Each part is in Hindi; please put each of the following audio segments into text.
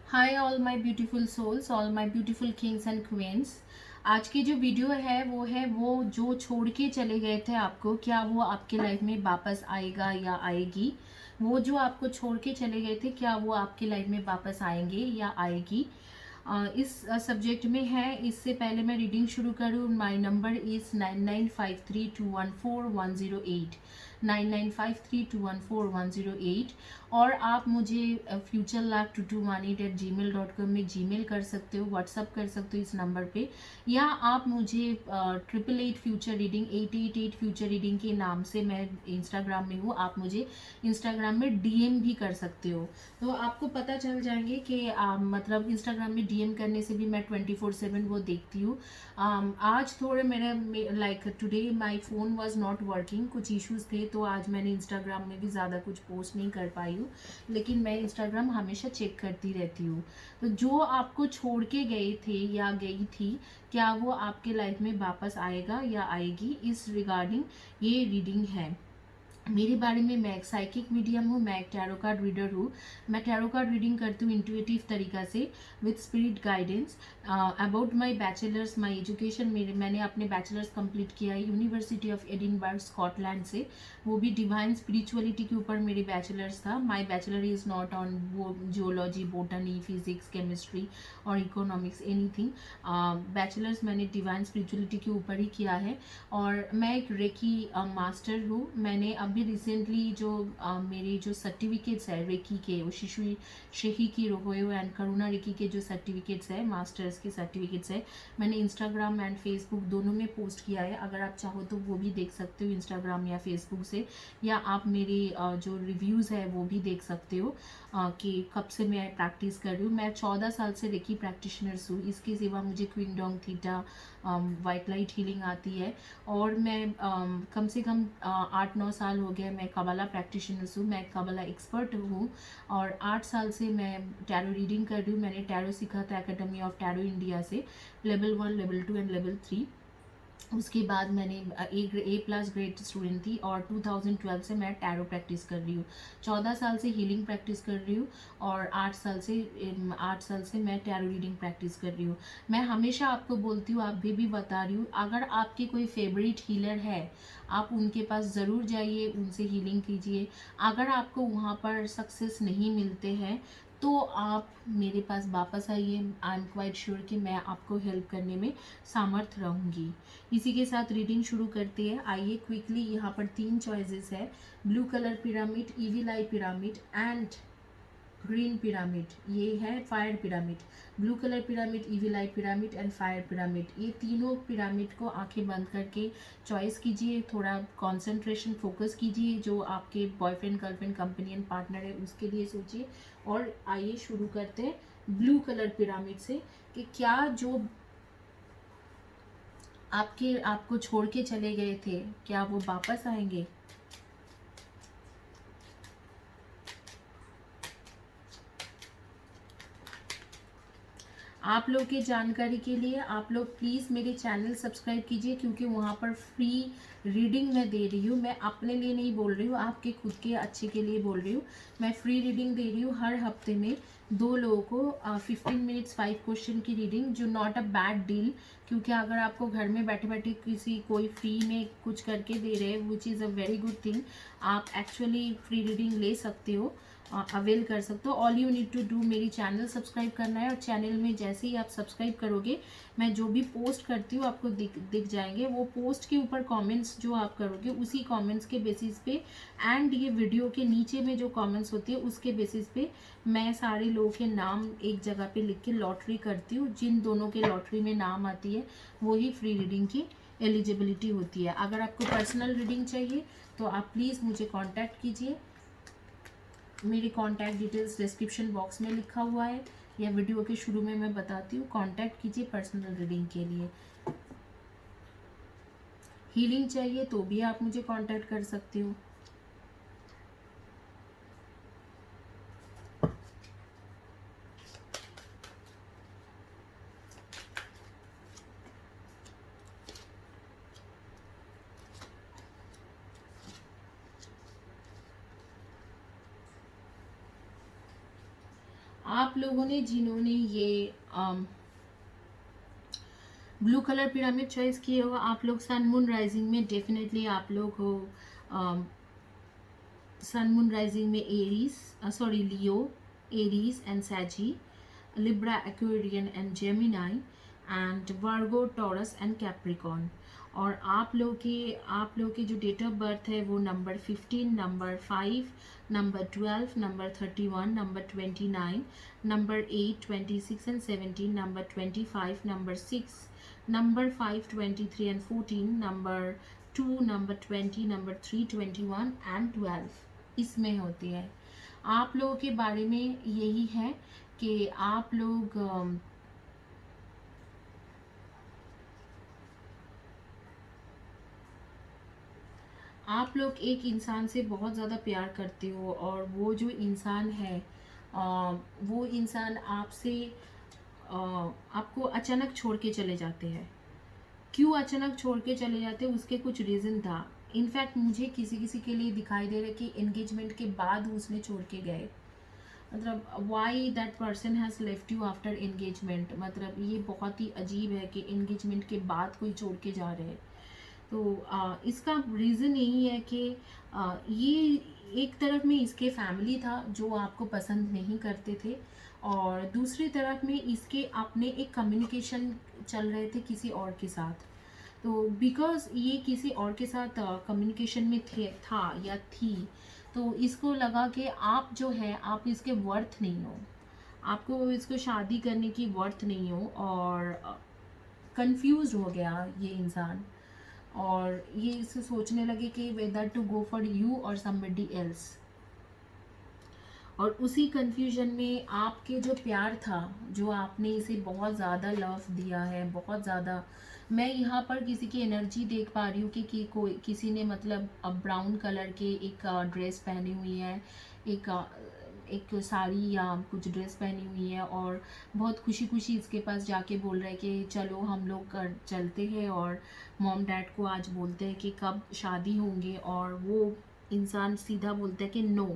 Hi all my beautiful souls, all my beautiful kings and queens. आज की जो वीडियो है वो जो छोड़ के चले गए थे आपको, क्या वो आपके लाइफ में वापस आएगा या आएगी। वो जो आपको छोड़ के चले गए थे, क्या वो आपके लाइफ में वापस आएंगे या आएगी। इस सब्जेक्ट में है। इससे पहले मैं रीडिंग शुरू करूँ, माय नंबर इज़ 9953214108, 9953214108। और आप मुझे futurelab2218@gmail.com में जीमेल कर सकते हो, व्हाट्सअप कर सकते हो इस नंबर पे, या आप मुझे 888 फ्यूचर रीडिंग 888 फ्यूचर रीडिंग के नाम से, मैं इंस्टाग्राम में हूँ, आप मुझे इंस्टाग्राम में डीएम भी कर सकते हो। तो आपको पता चल जाएंगे कि मतलब इंस्टाग्राम में डीएम करने से भी मैं 24/7 वो देखती हूँ। आज थोड़े मेरे like today my phone was not working, कुछ इश्यूज थे, तो आज मैंने इंस्टाग्राम में भी ज़्यादा कुछ पोस्ट नहीं कर पाई हूँ, लेकिन मैं इंस्टाग्राम हमेशा चेक करती रहती हूँ। तो जो आपको छोड़ के गए थे या गई थी, क्या वो आपके लाइफ में वापस आएगा या आएगी, इस रिगार्डिंग ये रीडिंग है। मेरे बारे में, मैं एक साइकिक मीडियम हूँ, मैं एक टैरो कार्ड रीडर हूँ। मैं टैरो कार्ड रीडिंग करती हूँ इंट्यूटिव तरीका से, with spirit guidance. About my bachelors, my education, मैंने अपने बैचलर्स कंप्लीट किया है यूनिवर्सिटी ऑफ एडिनबर्ग स्कॉटलैंड से। वो भी डिवाइन स्पिरिचुअलिटी के ऊपर मेरे बैचलर्स था। My bachelor is not on वो जियोलॉजी, बोटनी, फिजिक्स, केमिस्ट्री और इकोनॉमिक्स, एनीथिंग। बैचलर्स मैंने डिवाइन स्पिरिचुअलिटी के ऊपर ही किया है। और मैं एक रेकी मास्टर हूँ। मैंने अभी रिसेंटली जो मेरे जो सर्टिफिकेट्स है रेकी के, वो शिशु शेही की रोहोयो एंड करुणा रेकी के जो सर्टिफिकेट्स है, मास्टर्स के सर्टिफिकेट्स है, मैंने इंस्टाग्राम एंड फेसबुक दोनों में पोस्ट किया है। अगर आप चाहो तो वो भी देख सकते हो इंस्टाग्राम या फेसबुक से, या आप मेरे जो रिव्यूज़ है वो भी देख सकते हो कि कब से मैं प्रैक्टिस कर रही हूँ। मैं 14 साल से रेकी प्रैक्टिशनर्स हूँ। इसके सिवा मुझे क्विंगडोंग थीटा, वाइट लाइट हीलिंग आती है। और मैं कम से कम 8-9 साल हो गए मैं कबाला प्रैक्टिशनर्स हूँ, मैं कबाला एक्सपर्ट हूँ। और 8 साल से मैं टैरो रीडिंग कर रही हूँ। मैंने टैरो सीखा था एकेडमी ऑफ टैरो इंडिया से, लेवल 1, लेवल 2 एंड लेवल 3। उसके बाद मैंने ए प्लस ग्रेड स्टूडेंट थी, और 2012 से मैं टैरो प्रैक्टिस कर रही हूँ। 14 साल से हीलिंग प्रैक्टिस कर रही हूँ, और 8 साल से मैं टैरो रीडिंग प्रैक्टिस कर रही हूँ। मैं हमेशा आपको बोलती हूँ, आप भी बता रही हूँ, अगर आपके कोई फेवरेट हीलर है, आप उनके पास ज़रूर जाइए, उनसे हीलिंग कीजिए। अगर आपको वहाँ पर सक्सेस नहीं मिलते हैं, तो आप मेरे पास वापस आइए। आई एम क्वाइट श्योर कि मैं आपको हेल्प करने में सामर्थ रहूँगी। इसी के साथ रीडिंग शुरू करते हैं। आइए क्विकली, यहाँ पर 3 चॉइसेस है, blue colour pyramid, evil I pyramid and green pyramid. ये है fire pyramid. Blue colour pyramid, evil I pyramid and fire pyramid. ये तीनों पिरामिड को आंखें बंद करके चॉइस कीजिए, थोड़ा कंसंट्रेशन फोकस कीजिए। जो आपके बॉयफ्रेंड, गर्लफ्रेंड, कंपेनियन, पार्टनर है, उसके लिए सोचिए। और आइए शुरू करते हैं ब्लू कलर पिरामिड से, कि क्या जो आपको छोड़ के चले गए थे, क्या वो वापस आएंगे। आप लोग की जानकारी के लिए, आप लोग प्लीज़ मेरे चैनल सब्सक्राइब कीजिए, क्योंकि वहाँ पर फ्री रीडिंग मैं दे रही हूँ। मैं अपने लिए नहीं बोल रही हूँ, आपके खुद के अच्छे के लिए बोल रही हूँ। मैं फ्री रीडिंग दे रही हूँ हर हफ्ते में 2 लोगों को 15 मिनट्स 5 क्वेश्चन की रीडिंग, जो नॉट अ बैड डील। क्योंकि अगर आपको घर में बैठे बैठे किसी कोई फ्री में कुछ करके दे रहे हैं, which is a very good thing, आप एक्चुअली फ्री रीडिंग ले सकते हो, अवेल कर सकते हो। All you need to do, मेरी चैनल सब्सक्राइब करना है, और चैनल में जैसे ही आप सब्सक्राइब करोगे, मैं जो भी पोस्ट करती हूँ आपको दिख जाएंगे। वो पोस्ट के ऊपर कमेंट्स जो आप करोगे, उसी कमेंट्स के बेसिस पे, एंड ये वीडियो के नीचे में जो कमेंट्स होती है उसके बेसिस पे, मैं सारे लोगों के नाम एक जगह पे लिख के लॉटरी करती हूँ। जिन दोनों के लॉटरी में नाम आती है, वही फ्री रीडिंग की एलिजिबिलिटी होती है। अगर आपको पर्सनल रीडिंग चाहिए, तो आप प्लीज़ मुझे कॉन्टैक्ट कीजिए। मेरी कॉन्टैक्ट डिटेल्स डिस्क्रिप्शन बॉक्स में लिखा हुआ है, या वीडियो के शुरू में मैं बताती हूँ। कॉन्टैक्ट कीजिए पर्सनल रीडिंग के लिए। हीलिंग चाहिए तो भी आप मुझे कॉन्टैक्ट कर सकते हो। आप लोगों ने जिन्होंने ये ब्लू कलर पिरामिड चॉइस किए हो, आप लोग सन मून राइजिंग में डेफिनेटली आप लोग हो सन मून राइजिंग में Aries, sorry Leo, Aries and सैजी, Libra, Aquarian and Gemini, and Virgo, Taurus and Capricorn. और आप लोग के जो डेट ऑफ बर्थ है वो number 15, number 5, number 12, number 31, number 29, number 8, 26 and 17, number 25, number 6, number 5, 23 and 14, number 2, number 20, number 3, 21 and 12 इसमें होती है। आप लोगों के बारे में यही है कि आप लोग एक इंसान से बहुत ज़्यादा प्यार करते हो, और वो जो इंसान है वो इंसान आपको अचानक छोड़ के चले जाते हैं। क्यों अचानक छोड़ के चले जाते हैं, उसके कुछ रीज़न था। इनफैक्ट मुझे किसी किसी के लिए दिखाई दे रहा है कि एंगेजमेंट के बाद उसने छोड़ के गए। मतलब why that person has left you after engagement, मतलब ये बहुत ही अजीब है कि एंगेजमेंट के बाद कोई छोड़ के जा रहे हैं। तो इसका रीज़न यही है कि ये एक तरफ में इसके फैमिली था जो आपको पसंद नहीं करते थे, और दूसरी तरफ में इसके अपने एक कम्युनिकेशन चल रहे थे किसी और के साथ। तो बिकॉज ये किसी और के साथ कम्युनिकेशन में था या थी, तो इसको लगा कि आप जो है आप इसके वर्थ नहीं हो, आपको इसको शादी करने की वर्थ नहीं हो, और कंफ्यूज हो गया ये इंसान, और ये इसे सोचने लगे कि whether to go for you or somebody else. और उसी कन्फ्यूजन में आपके जो प्यार था, जो आपने इसे बहुत ज़्यादा लव दिया है, बहुत ज़्यादा, मैं यहाँ पर किसी की एनर्जी देख पा रही हूँ कि कोई किसी ने मतलब ब्राउन कलर के एक ड्रेस पहनी हुई है, एक एक साड़ी या कुछ ड्रेस पहनी हुई है, और बहुत खुशी खुशी इसके पास जाके बोल रहे हैं कि चलो हम लोग चलते हैं, और मॉम डैड को आज बोलते हैं कि कब शादी होंगे, और वो इंसान सीधा बोलता है कि no,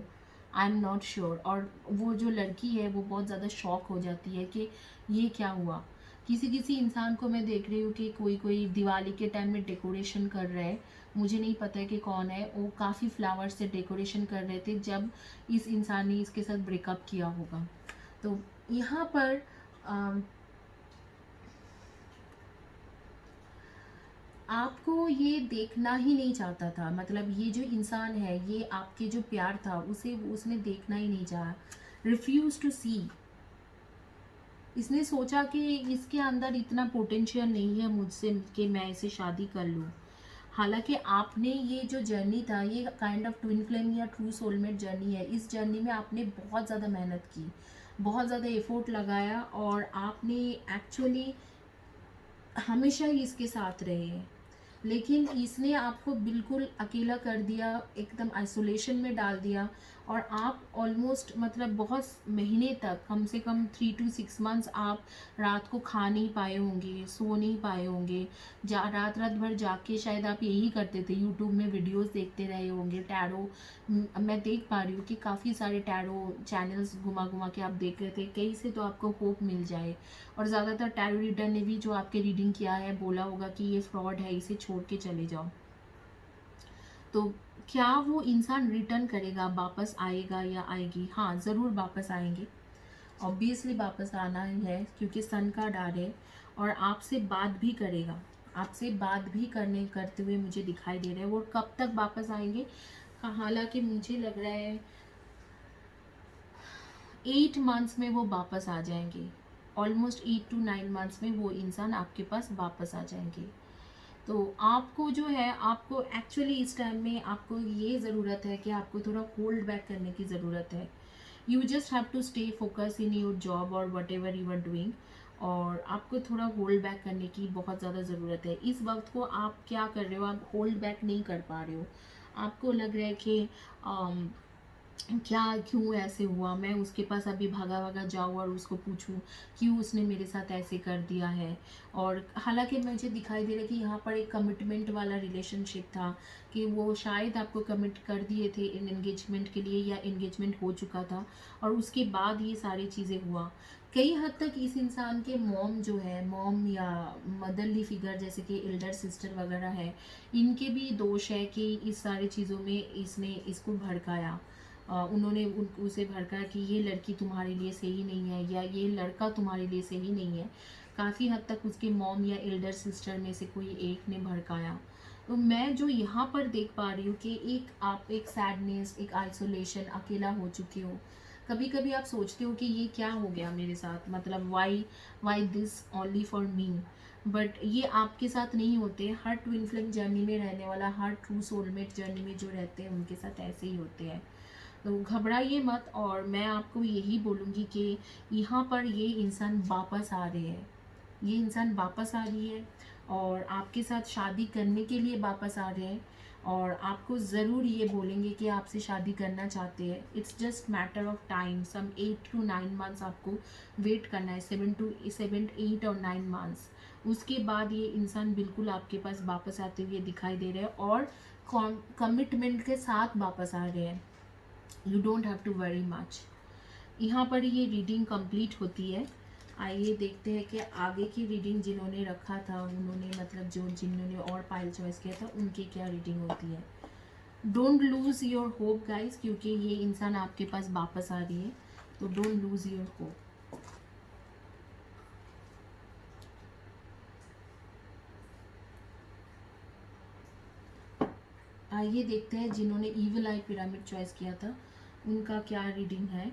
I am not sure. और वो जो लड़की है वो बहुत ज़्यादा शॉक हो जाती है कि ये क्या हुआ। किसी किसी इंसान को मैं देख रही हूँ कि कोई कोई दिवाली के टाइम में डेकोरेशन कर रहा है, मुझे नहीं पता है कि कौन है, वो काफ़ी फ्लावर्स से डेकोरेशन कर रहे थे जब इस इंसान ने इसके साथ ब्रेकअप किया होगा। तो यहाँ पर आपको ये देखना ही नहीं चाहता था, मतलब ये जो इंसान है ये आपके जो प्यार था उसे उसने देखना ही नहीं चाहा, रिफ्यूज टू सी। इसने सोचा कि इसके अंदर इतना पोटेंशियल नहीं है मुझसे कि मैं इसे शादी कर लूँ। हालांकि आपने ये जो जर्नी था ये काइंड ऑफ ट्विन फ्लेम या ट्रू सोलमेट जर्नी है। इस जर्नी में आपने बहुत ज़्यादा मेहनत की, बहुत ज़्यादा एफर्ट लगाया, और आपने एक्चुअली हमेशा ही इसके साथ रहे हैं। लेकिन इसने आपको बिल्कुल अकेला कर दिया, एकदम आइसोलेशन में डाल दिया, और आप ऑलमोस्ट मतलब बहुत महीने तक, कम से कम 3 to 6 मंथ्स आप रात को खा नहीं पाए होंगे, सो नहीं पाए होंगे, रात रात भर जाग के शायद आप यही करते थे, यूट्यूब में वीडियोस देखते रहे होंगे। टैरो मैं देख पा रही हूँ कि काफ़ी सारे टैरो चैनल्स घुमा घुमा के आप देख रहे थे, कहीं से तो आपको होप मिल जाए। और ज़्यादातर टैरो रीडर ने भी जो आपके रीडिंग किया है बोला होगा कि ये फ्रॉड है, इसे छोड़ के चले जाओ। तो क्या वो इंसान रिटर्न करेगा, वापस आएगा या आएगी? हाँ, ज़रूर वापस आएंगे, ऑब्वियसली वापस आना ही है, क्योंकि सन का डार है, और आपसे बात भी करेगा, आपसे बात भी करते हुए मुझे दिखाई दे रहा है। वो कब तक वापस आएंगे? हालांकि मुझे लग रहा है 8 मंथ्स में वो वापस आ जाएंगे, ऑलमोस्ट 8 to 9 मंथ्स में वो इंसान आपके पास वापस आ जाएंगे। तो आपको जो है, आपको एक्चुअली इस टाइम में आपको ये ज़रूरत है कि आपको थोड़ा होल्ड बैक करने की ज़रूरत है। You just have to stay focus in your job और whatever you are doing, और आपको थोड़ा होल्ड बैक करने की बहुत ज़्यादा ज़रूरत है। इस वक्त को आप क्या कर रहे हो, आप होल्ड बैक नहीं कर पा रहे हो। आपको लग रहा है कि क्या क्यों ऐसे हुआ, मैं उसके पास अभी भागा भागा जाऊँ और उसको पूछूं क्यों उसने मेरे साथ ऐसे कर दिया है। और हालांकि मुझे दिखाई दे रहा है कि यहाँ पर एक कमिटमेंट वाला रिलेशनशिप था, कि वो शायद आपको कमिट कर दिए थे इन एंगेजमेंट के लिए, या एंगेजमेंट हो चुका था और उसके बाद ये सारी चीज़ें हुआ। कई हद तक इस इंसान के मॉम जो है, मॉम या मदरली फिगर जैसे कि एल्डर सिस्टर वगैरह है, इनके भी दोष है कि इस सारी चीज़ों में इसने इसको भड़काया। उन्होंने उसे भड़काया कि ये लड़की तुम्हारे लिए सही नहीं है, या ये लड़का तुम्हारे लिए सही नहीं है। काफ़ी हद तक उसके मॉम या एल्डर सिस्टर में से कोई एक ने भड़काया। तो मैं जो यहाँ पर देख पा रही हूँ कि आप एक सैडनेस, एक आइसोलेशन, अकेला हो चुके हो। कभी कभी आप सोचते हो कि ये क्या हो गया मेरे साथ, मतलब why this only for me. But ये आपके साथ नहीं होते, हर ट्विन फ्लेम जर्नी में रहने वाला, हर ट्रू सोलमेट जर्नी में जो रहते हैं उनके साथ ऐसे ही होते हैं। तो घबराइए मत, और मैं आपको यही बोलूँगी कि यहाँ पर ये इंसान वापस आ रहे हैं, ये इंसान वापस आ रही है और आपके साथ शादी करने के लिए वापस आ रहे हैं, और आपको ज़रूर ये बोलेंगे कि आपसे शादी करना चाहते हैं। It's just matter of time, some 8 to 9 months आपको वेट करना है, 7 to 8 और 9 months। उसके बाद ये इंसान बिल्कुल आपके पास वापस आते हुए दिखाई दे रहे हैं, और कमिटमेंट के साथ वापस आ रहे हैं। You don't have to worry much. यहाँ पर ये रीडिंग कंप्लीट होती है। आइए देखते हैं कि आगे की रीडिंग जिन्होंने रखा था, उन्होंने मतलब जो जिन्होंने और पाइल चॉइस किया था, उनकी क्या रीडिंग होती है। Don't lose your hope guys, क्योंकि ये इंसान आपके पास वापस आ रही है, तो डोंट लूज़ योर होप। आइए देखते हैं जिन्होंने ईविल आई पिरामिड चॉइस किया था, उनका क्या रीडिंग है।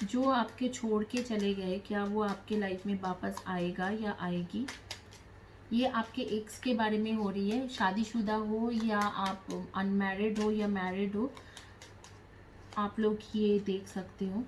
जो आपके छोड़ के चले गए, क्या वो आपके लाइफ में वापस आएगा या आएगी। ये आपके एक्स के बारे में हो रही है, शादीशुदा हो या आप अनमैरिड हो या मैरिड हो, आप लोग ये देख सकते हो।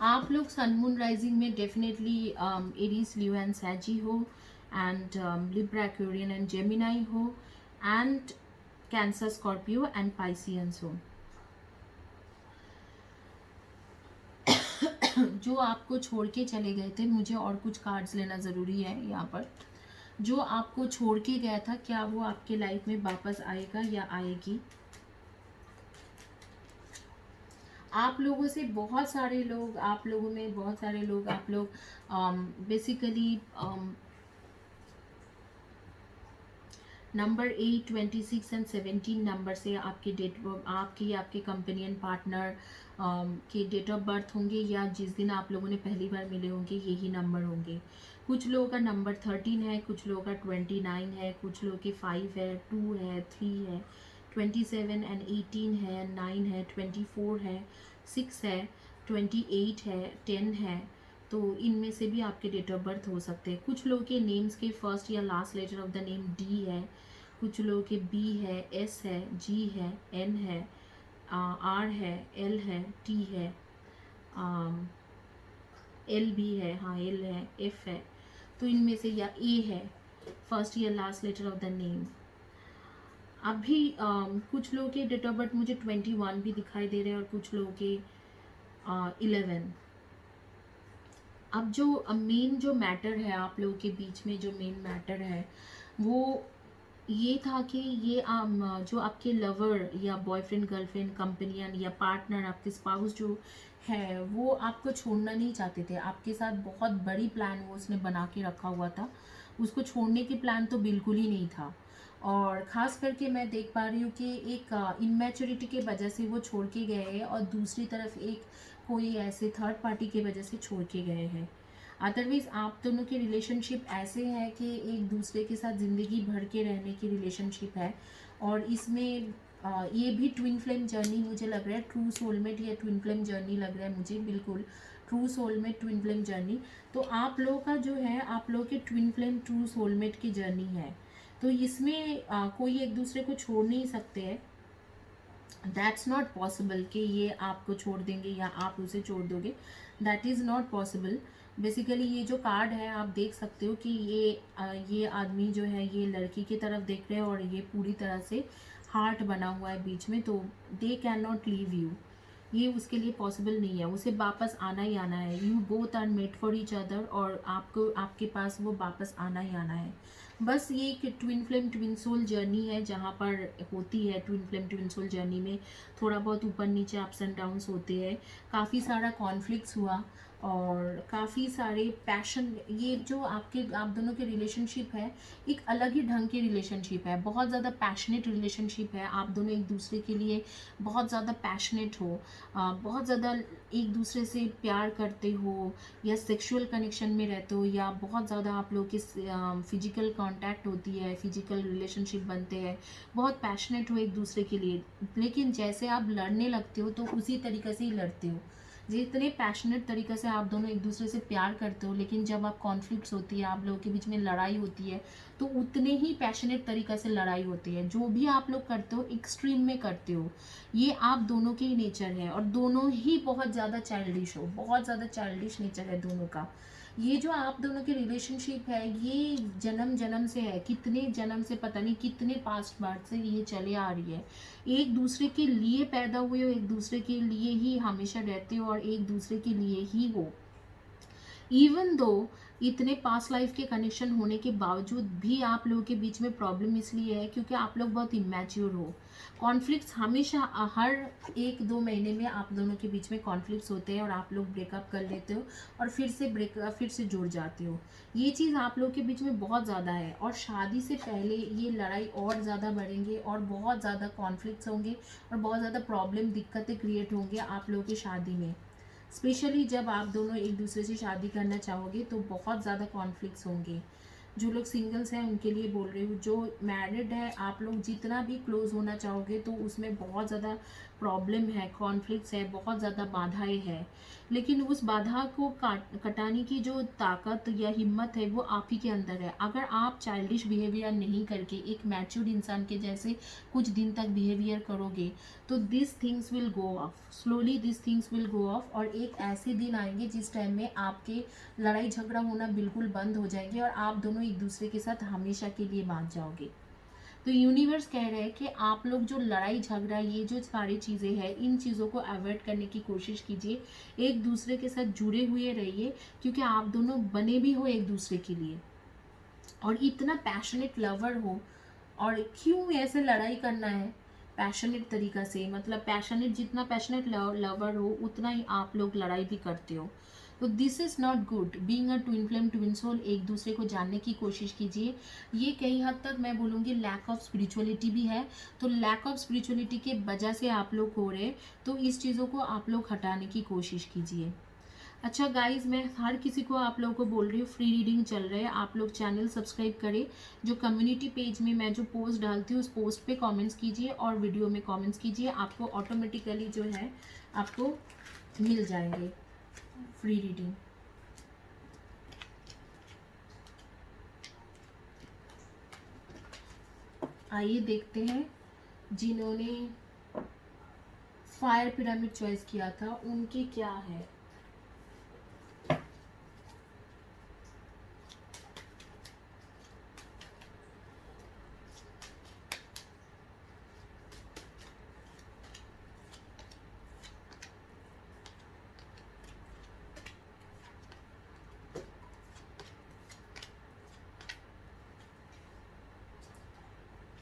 आप लोग सन मून राइजिंग में डेफिनेटली एरीज, लियो एंड सैजी हो, and Libra, Aquarian and Gemini हो, and Cancer, Scorpio and Pisceans हो। जो आपको छोड़ के चले गए थे, मुझे और कुछ कार्ड्स लेना ज़रूरी है यहाँ पर। जो आपको छोड़ के गया था, क्या वो आपके लाइफ में वापस आएगा या आएगी। आप लोगों से बहुत सारे लोग, आप लोगों में बहुत सारे लोग, आप लोग बेसिकली नंबर 8, 26 एंड 17 नंबर से आपके आपके कंपेनियन पार्टनर के डेट ऑफ बर्थ होंगे, या जिस दिन आप लोगों ने पहली बार मिले होंगे यही नंबर होंगे। कुछ लोगों का नंबर 13 है, कुछ लोगों का 29 है, कुछ लोगों के 5 है, 2 है, 3 है, 27 एंड 18 है, 9 है, 24 है, 6 है, 28 है, 10 है। तो इनमें से भी आपके डेट ऑफ बर्थ हो सकते हैं। कुछ लोगों के नेम्स के फर्स्ट या last letter of the name D है, कुछ लोगों के बी है, एस है, जी है, एन है, आर है, एल है, टी है, एल भी है, हाँ एल है, एफ है। तो इनमें से या ए है, फर्स्ट या last letter of the name. अभी कुछ लोगों के डेट ऑफ बर्थ मुझे 21 भी दिखाई दे रहे हैं, और कुछ लोगों के 11। अब जो मेन जो मैटर है आप लोगों के बीच में, जो मेन मैटर है वो ये था कि ये जो आपके लवर या बॉयफ्रेंड, गर्लफ्रेंड, कंपेनियन या पार्टनर, आपके स्पाउस जो है वो आपको छोड़ना नहीं चाहते थे, आपके साथ बहुत बड़ी प्लान वो उसने बना के रखा हुआ था, उसको छोड़ने की प्लान तो बिल्कुल ही नहीं था। और ख़ास करके मैं देख पा रही हूँ कि एक इनमेच्योरिटी के वजह से वो छोड़ के गए हैं, और दूसरी तरफ एक कोई ऐसे थर्ड पार्टी के वजह से छोड़ के गए हैं। अदरवाइज़ आप दोनों की रिलेशनशिप ऐसे है कि एक दूसरे के साथ ज़िंदगी भर के रहने की रिलेशनशिप है। और इसमें ये भी ट्विन फ्लेम जर्नी मुझे लग रहा है, ट्रू सोलमेट या ट्विन फ्लेम जर्नी लग रहा है मुझे, बिल्कुल true soulmate twin flame journey. तो आप लोगों का जो है, आप लोगों के ट्विन फ्लेम ट्रू सोलमेट की जर्नी है। तो इसमें कोई एक दूसरे को छोड़ नहीं सकते हैं, दैट्स नॉट पॉसिबल कि ये आपको छोड़ देंगे या आप उसे छोड़ दोगे, that is not possible. Basically ये जो कार्ड है आप देख सकते हो कि ये आदमी जो है ये लड़की की तरफ देख रहे हैं, और ये पूरी तरह से हार्ट बना हुआ है बीच में, तो they can not leave you, ये उसके लिए पॉसिबल नहीं है, उसे वापस आना ही आना है। You both are made for each other, और आपको आपके पास वो वापस आना ही आना है। बस ये एक twin flame twin soul journey है, जहाँ पर होती है twin flame twin soul journey में थोड़ा बहुत ऊपर नीचे अप्स एंड डाउन्स होते हैं, काफ़ी सारा कॉन्फ्लिक्ट्स हुआ, और काफ़ी सारे पैशन, ये जो आप दोनों के रिलेशनशिप है एक अलग ही ढंग की रिलेशनशिप है, बहुत ज़्यादा पैशनेट रिलेशनशिप है, आप दोनों एक दूसरे के लिए बहुत ज़्यादा पैशनेट हो, बहुत ज़्यादा एक दूसरे से प्यार करते हो, या सेक्सुअल कनेक्शन में रहते हो, या बहुत ज़्यादा आप लोग की फिजिकल कांटेक्ट होती है, फिजिकल रिलेशनशिप बनते हैं, बहुत पैशनेट हो एक दूसरे के लिए। लेकिन जैसे आप लड़ने लगते हो तो उसी तरीके से ही लड़ते हो, जितने पैशनेट तरीके से आप दोनों एक दूसरे से प्यार करते हो, लेकिन जब आप कॉन्फ्लिक्ट्स होती है, आप लोगों के बीच में लड़ाई होती है, तो उतने ही पैशनेट तरीके से लड़ाई होती है। जो भी आप लोग करते हो एक्सट्रीम में करते हो, ये आप दोनों के ही नेचर है, और दोनों ही बहुत ज़्यादा चाइल्डिश हो, बहुत ज़्यादा चाइल्डिश नेचर है दोनों का। ये जो आप दोनों की रिलेशनशिप है ये जन्म जन्म से है, कितने जन्म से, पता नहीं कितने पास्ट बार से ये चले आ रही है। एक दूसरे के लिए पैदा हुए हो, एक दूसरे के लिए ही हमेशा रहते हो, और एक दूसरे के लिए ही हो। इवन दो इतने पास्ट लाइफ के कनेक्शन होने के बावजूद भी आप लोगों के बीच में प्रॉब्लम इसलिए है क्योंकि आप लोग बहुत इमेच्योर हो। कॉन्फ्लिक्ट्स हमेशा हर 1-2 महीने में आप दोनों के बीच में कॉन्फ्लिक्ट्स होते हैं, और आप लोग ब्रेकअप कर लेते हो, और फिर से जुड़ जाते हो। ये चीज़ आप लोग के बीच में बहुत ज़्यादा है, और शादी से पहले ये लड़ाई और ज़्यादा बढ़ेंगे, और बहुत ज़्यादा कॉन्फ्लिक्ट्स होंगे, और बहुत ज़्यादा प्रॉब्लम दिक्कतें क्रिएट होंगे आप लोगों की शादी में। स्पेशली जब आप दोनों एक दूसरे से शादी करना चाहोगे तो बहुत ज़्यादा कॉन्फ्लिक्ट्स होंगे। जो लोग सिंगल्स हैं उनके लिए बोल रही हूँ, जो मैरिड है आप लोग जितना भी क्लोज होना चाहोगे तो उसमें बहुत ज़्यादा प्रॉब्लम है, कॉन्फ्लिक्ट्स है, बहुत ज़्यादा बाधाएं है। लेकिन उस बाधा को कटाने की जो ताकत या हिम्मत है वो आप ही के अंदर है। अगर आप चाइल्डिश बिहेवियर नहीं करके एक मैच्योर्ड इंसान के जैसे कुछ दिन तक बिहेवियर करोगे तो this things will go of, slowly this things will go of, और एक ऐसे दिन आएंगे जिस टाइम में आपके लड़ाई झगड़ा होना बिल्कुल बंद हो जाएंगे, और आप दोनों एक दूसरे के साथ हमेशा के लिए बांध जाओगे। तो यूनिवर्स कह रहे हैं कि आप लोग जो लड़ाई झगड़ा ये जो सारी चीज़ें हैं इन चीज़ों को अवॉइड करने की कोशिश कीजिए, एक दूसरे के साथ जुड़े हुए रहिए, क्योंकि आप दोनों बने भी हो एक दूसरे के लिए, और इतना पैशनेट लवर हो। और क्यों ऐसे लड़ाई करना है पैशनेट तरीका से, मतलब पैशनेट, जितना पैशनेट लवर हो उतना ही आप लोग लड़ाई भी करते हो। तो this is not good being a twin flame twin soul. एक दूसरे को जानने की कोशिश कीजिए। ये कई हद तक मैं बोलूँगी लैक ऑफ स्पिरिचुअलिटी भी है, तो लैक ऑफ स्पिरिचुअलिटी के वजह से आप लोग हो रहे, तो इस चीज़ों को आप लोग हटाने की कोशिश कीजिए। अच्छा गाइज, मैं हर किसी को आप लोगों को बोल रही हूँ फ्री रीडिंग चल रहा है, आप लोग चैनल सब्सक्राइब करें। जो कम्युनिटी पेज में मैं जो पोस्ट डालती हूँ उस पोस्ट पे कमेंट्स कीजिए, और वीडियो में कमेंट्स कीजिए, आपको ऑटोमेटिकली जो है आपको मिल जाएंगे फ्री रीडिंग। आइए देखते हैं जिन्होंने फायर पिरामिड चॉइस किया था उनके क्या है।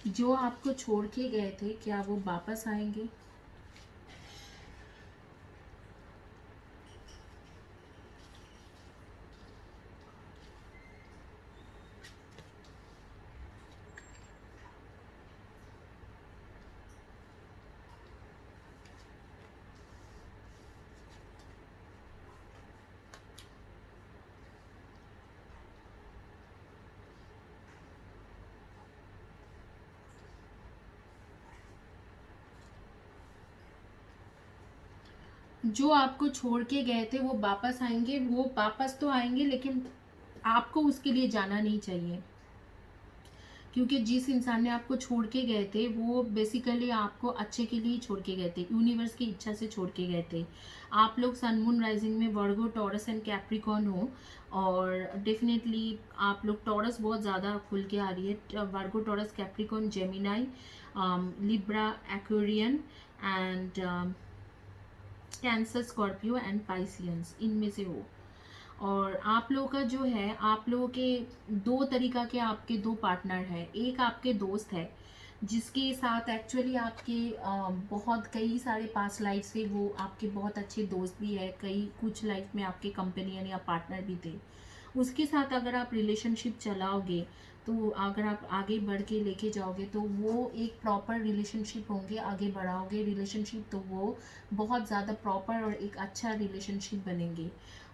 जो आपको छोड़ के गए थे क्या वो वापस आएंगे? जो आपको छोड़ के गए थे वो वापस आएंगे, वो वापस तो आएंगे लेकिन आपको उसके लिए जाना नहीं चाहिए, क्योंकि जिस इंसान ने आपको छोड़ के गए थे वो बेसिकली आपको अच्छे के लिए छोड़ के गए थे, यूनिवर्स की इच्छा से छोड़ के गए थे। आप लोग सन मून राइजिंग में वर्गो, टॉरस एंड कैप्रिकॉन हो, और डेफिनेटली आप लोग टॉरस बहुत ज़्यादा खुल के आ रही है, Virgo, Taurus, Capricorn, Gemini, Libra, Aquarian and Cancer, Scorpio and Pisceans, इनमें से हो। और आप लोगों का जो है, आप लोगों के दो तरीका के आपके दो पार्टनर है। एक आपके दोस्त है जिसके साथ एक्चुअली आपके बहुत कई सारे पास लाइफ से वो आपके बहुत अच्छे दोस्त भी है, कई कुछ लाइफ में आपके कंपेनियन या पार्टनर भी थे। उसके साथ अगर आप रिलेशनशिप चलाओगे, तो अगर आप आगे बढ़ के लेके जाओगे तो वो एक प्रॉपर रिलेशनशिप होंगे, आगे बढ़ाओगे रिलेशनशिप तो वो बहुत ज़्यादा प्रॉपर और एक अच्छा रिलेशनशिप बनेंगे।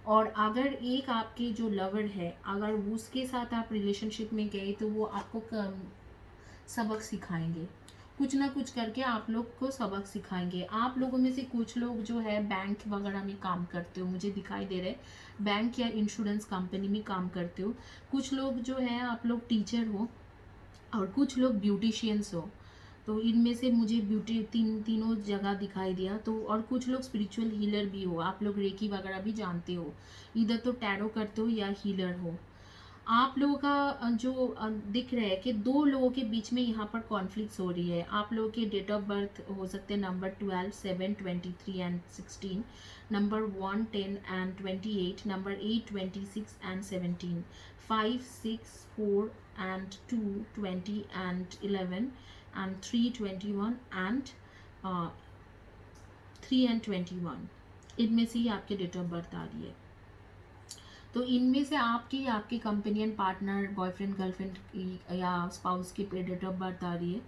और अगर एक आपके जो लवर है, अगर उसके साथ आप रिलेशनशिप में गए तो वो आपको सबक सिखाएंगे, कुछ ना कुछ करके आप लोग को सबक सिखाएंगे। आप लोगों में से कुछ लोग जो है बैंक वगैरह में काम करते हो, मुझे दिखाई दे रहे हैं बैंक या इंश्योरेंस कंपनी में काम करते हो। कुछ लोग जो है आप लोग टीचर हो, और कुछ लोग ब्यूटिशियंस हो। तो इनमें से मुझे तीनों जगह दिखाई दिया। तो और कुछ लोग स्पिरिचुअल हीलर भी हो, आप लोग रेकी वगैरह भी जानते हो, इधर तो टैरो करते हो या हीलर हो। आप लोगों का जो दिख रहा है कि दो लोगों के बीच में यहाँ पर कॉन्फ्लिक्ट्स हो रही है। आप लोगों के डेट ऑफ बर्थ हो सकते हैं number 12, 7, 23 and 16, number 1, 10 and 28, number 8, 26 and 17, 5, 6, 4 and 2, 20 and 11 and 3, 21 and 3 and 21, इनमें से ही आपके डेट ऑफ बर्थ आ रही है। तो इनमें से आपके कंपेनियन, पार्टनर, बॉयफ्रेंड, गर्लफ्रेंड या स्पाउस की डेट ऑफ बर्थ आ रही है।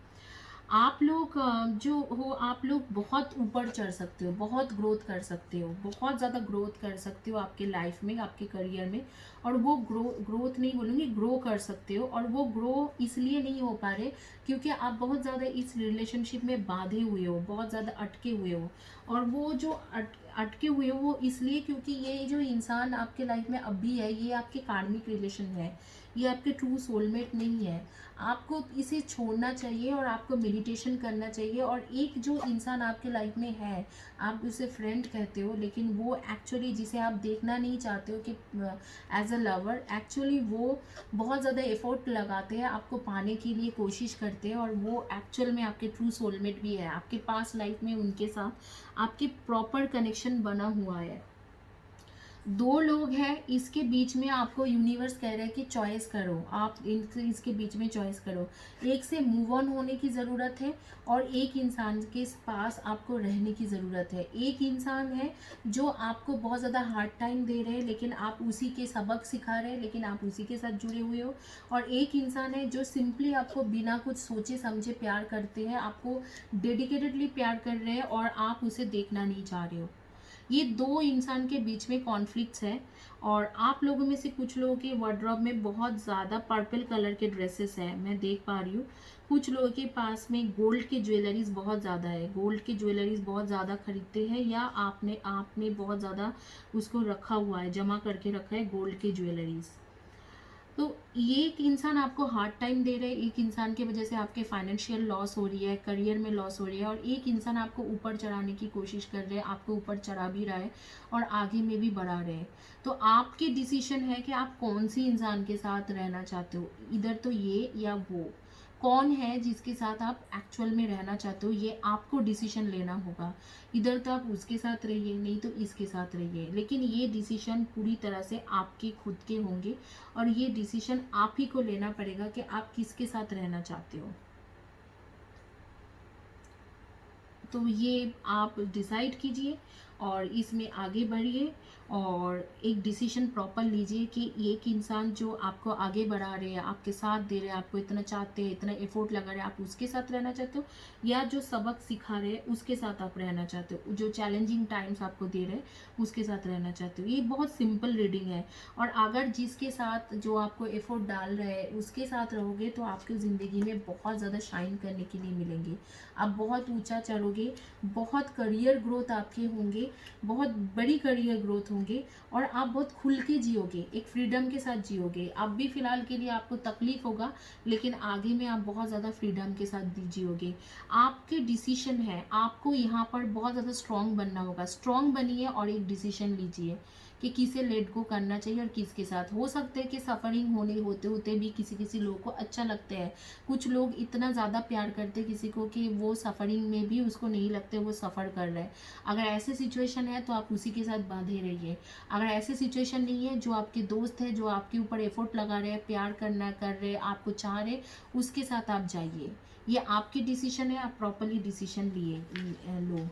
आप लोग जो हो, आप लोग बहुत ऊपर चढ़ सकते हो, बहुत ग्रोथ कर सकते हो, बहुत ज़्यादा ग्रोथ कर सकते हो आपके लाइफ में, आपके करियर में। और वो ग्रोथ नहीं बोलूँगी, ग्रो कर सकते हो। और वो ग्रो इसलिए नहीं हो पा रहे क्योंकि आप बहुत ज़्यादा इस रिलेशनशिप में बांधे हुए हो, बहुत ज़्यादा अटके हुए हो। और वो जो अटके हुए हो वो इसलिए क्योंकि ये जो इंसान आपके लाइफ में अभी है, ये आपके कार्मिक रिलेशन है, ये आपके ट्रू सोलमेट नहीं है। आपको इसे छोड़ना चाहिए और आपको मेडिटेशन करना चाहिए। और एक जो इंसान आपके लाइफ में है, आप उसे फ्रेंड कहते हो, लेकिन वो एक्चुअली जिसे आप देखना नहीं चाहते हो कि एज अ लवर, एक्चुअली वो बहुत ज़्यादा एफर्ट लगाते हैं, आपको पाने के लिए कोशिश करते हैं, और वो एक्चुअल में आपके ट्रू सोलमेट भी है। आपके पास लाइफ में उनके साथ आपके प्रॉपर कनेक्शन बना हुआ है। दो लोग हैं, इसके बीच में आपको यूनिवर्स कह रहा है कि चॉइस करो, आप इसके बीच में चॉइस करो। एक से मूव ऑन होने की ज़रूरत है और एक इंसान के पास आपको रहने की ज़रूरत है। एक इंसान है जो आपको बहुत ज़्यादा हार्ड टाइम दे रहे हैं, लेकिन आप उसी के सबक सिखा रहे हैं, लेकिन आप उसी के साथ जुड़े हुए हो। और एक इंसान है जो सिंपली आपको बिना कुछ सोचे समझे प्यार करते हैं, आपको डेडिकेटेडली प्यार कर रहे हैं, और आप उसे देखना नहीं चाह रहे हो। ये दो इंसान के बीच में कॉन्फ्लिक्ट्स है। और आप लोगों में से कुछ लोगों के वार्डरोब में बहुत ज़्यादा पर्पल कलर के ड्रेसेस हैं, मैं देख पा रही हूँ। कुछ लोगों के पास में गोल्ड के ज्वेलरीज बहुत ज़्यादा है, गोल्ड के ज्वेलरीज बहुत ज़्यादा खरीदते हैं, या आपने आपने बहुत ज़्यादा उसको रखा हुआ है, जमा करके रखा है गोल्ड के ज्वेलरीज। तो ये एक इंसान आपको हार्ड टाइम दे रहे हैं, एक इंसान की वजह से आपके फाइनेंशियल लॉस हो रही है, करियर में लॉस हो रही है, और एक इंसान आपको ऊपर चढ़ाने की कोशिश कर रहे हैं, आपको ऊपर चढ़ा भी रहा है और आगे में भी बढ़ा रहे हैं। तो आपके डिसीजन है कि आप कौन सी इंसान के साथ रहना चाहते हो, इधर तो ये या वो। कौन है जिसके साथ आप एक्चुअल में रहना चाहते हो, ये आपको डिसीजन लेना होगा। इधर तो आप उसके साथ रहिए, नहीं तो इसके साथ रहिए, लेकिन ये डिसीजन पूरी तरह से आपके खुद के होंगे। और ये डिसीजन आप ही को लेना पड़ेगा कि आप किसके साथ रहना चाहते हो। तो ये आप डिसाइड कीजिए और इसमें आगे बढ़िए, और एक डिसीजन प्रॉपर लीजिए कि एक इंसान जो आपको आगे बढ़ा रहे हैं, आपके साथ दे रहे हैं, आपको इतना चाहते हैं, इतना एफर्ट लगा रहे हैं, आप उसके साथ रहना चाहते हो, या जो सबक सिखा रहे हैं उसके साथ आप रहना चाहते हो, जो चैलेंजिंग टाइम्स आपको दे रहे हैं उसके साथ रहना चाहते हो। ये बहुत सिंपल रीडिंग है। और अगर जिसके साथ जो आपको एफर्ट डाल रहे हैं उसके साथ रहोगे तो आपकी ज़िंदगी में बहुत ज़्यादा शाइन करने के लिए मिलेंगे, आप बहुत ऊंचा चढ़ोगे, बहुत करियर ग्रोथ आपके होंगे, होंगे, बहुत बड़ी करियर ग्रोथ होंगे और आप बहुत खुल के जियोगे, एक फ्रीडम के साथ जियोगे। अब भी फ़िलहाल के लिए आपको तकलीफ होगा, लेकिन आगे में आप बहुत ज़्यादा फ्रीडम के साथ जियोगे। आपके डिसीजन है, आपको यहाँ पर बहुत ज़्यादा स्ट्रॉन्ग बनना होगा। स्ट्रॉन्ग बनिए और एक डिसीजन लीजिए कि किसे लेट गो करना चाहिए और किसके साथ। हो सकता है कि सफ़रिंग होने होते होते भी किसी किसी लोग को अच्छा लगता है। कुछ लोग इतना ज़्यादा प्यार करते हैं किसी को कि वो सफ़रिंग में भी उसको नहीं लगता वो सफ़र कर रहे हैं। अगर ऐसे सिचुएशन है तो आप उसी के साथ बांधे रहिए। अगर ऐसे सिचुएशन नहीं है, जो आपके दोस्त है, जो आपके ऊपर एफर्ट लगा रहे हैं, प्यार करना कर रहे, आपको चाह रहे, उसके साथ आप जाइए। ये आपकी डिसीजन है, आप प्रॉपरली डिसीजन लो।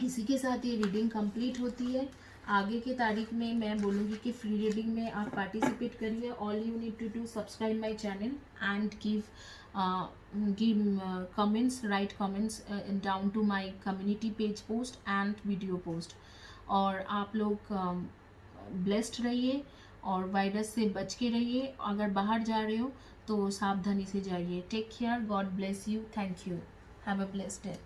इसी के साथ ये रीडिंग कंप्लीट होती है। आगे के तारीख में मैं बोलूँगी कि फ्री रीडिंग में आप पार्टिसिपेट करिए। All you need to do subscribe my channel and give comments, write comments down to my community page post and video post. और आप लोग ब्लेस्ड रहिए और वायरस से बच के रहिए। अगर बाहर जा रहे हो तो सावधानी से जाइए। Take care, God bless you, thank you, have a blessed day.